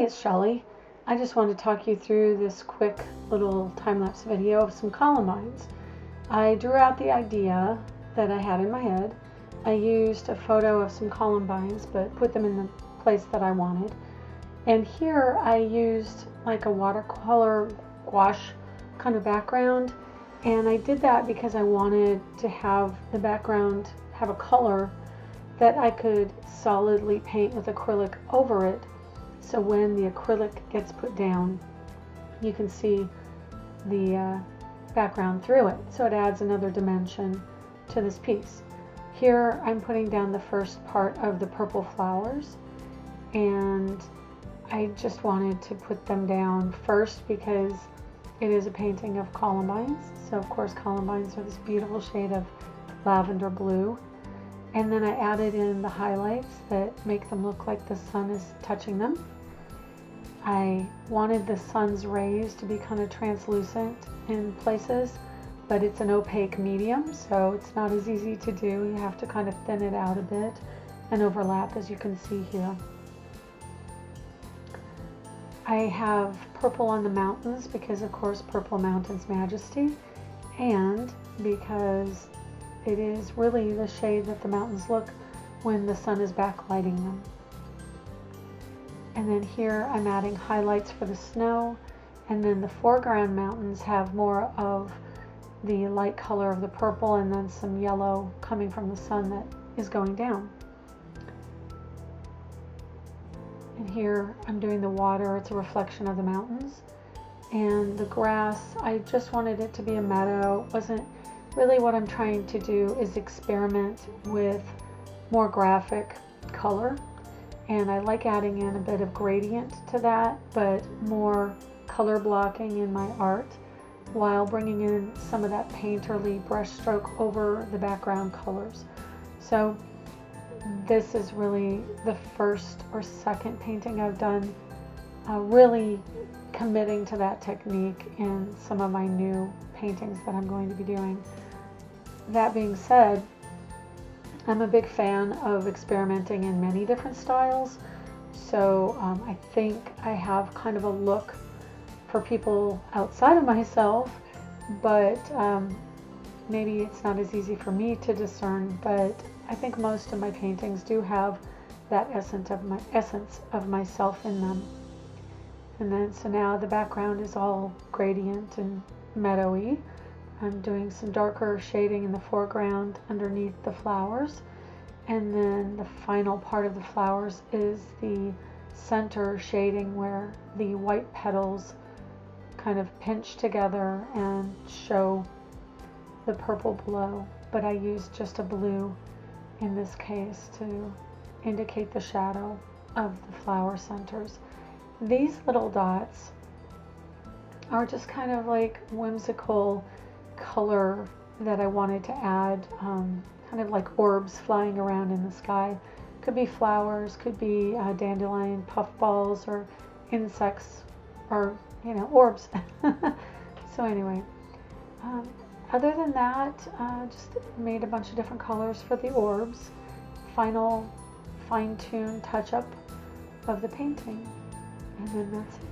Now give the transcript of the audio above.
Hi, it's Shelley. I just wanted to talk you through this quick little time-lapse video of some columbines. I drew out the idea that I had in my head. I used a photo of some columbines, but put them in the place that I wanted. And here I used like a watercolor gouache kind of background. And I did that because I wanted to have the background have a color that I could solidly paint with acrylic over it. So when the acrylic gets put down, you can see the background through it. So it adds another dimension to this piece. Here I'm putting down the first part of the purple flowers, and I just wanted to put them down first because it is a painting of columbines. So of course columbines are this beautiful shade of lavender blue. And then I added in the highlights that make them look like the sun is touching them. I wanted the sun's rays to be kind of translucent in places, but it's an opaque medium, so it's not as easy to do. You have to kind of thin it out a bit and overlap, as you can see here. I have purple on the mountains because, of course, purple mountains majesty, and because it is really the shade that the mountains look when the sun is backlighting them. And then here I'm adding highlights for the snow, and then the foreground mountains have more of the light color of the purple and then some yellow coming from the sun that is going down. And here I'm doing the water, it's a reflection of the mountains. And the grass, I just wanted it to be a meadow. It wasn't really what I'm trying to do is experiment with more graphic color. And I like adding in a bit of gradient to that, but more color blocking in my art while bringing in some of that painterly brush stroke over the background colors. So this is really the first or second painting I've done really committing to that technique in some of my new paintings that I'm going to be doing. That being said, I'm a big fan of experimenting in many different styles, so I think I have kind of a look for people outside of myself, but maybe it's not as easy for me to discern, but I think most of my paintings do have that essence of myself in them. And then so now the background is all gradient and meadowy. I'm doing some darker shading in the foreground underneath the flowers, and then the final part of the flowers is the center shading where the white petals kind of pinch together and show the purple below, but I used just a blue in this case to indicate the shadow of the flower centers. These little dots are just kind of like whimsical color that I wanted to add, kind of like orbs flying around in the sky. Could be flowers, could be dandelion puffballs, or insects, or orbs. So anyway, other than that, just made a bunch of different colors for the orbs. Final fine-tuned touch-up of the painting, and then that's it.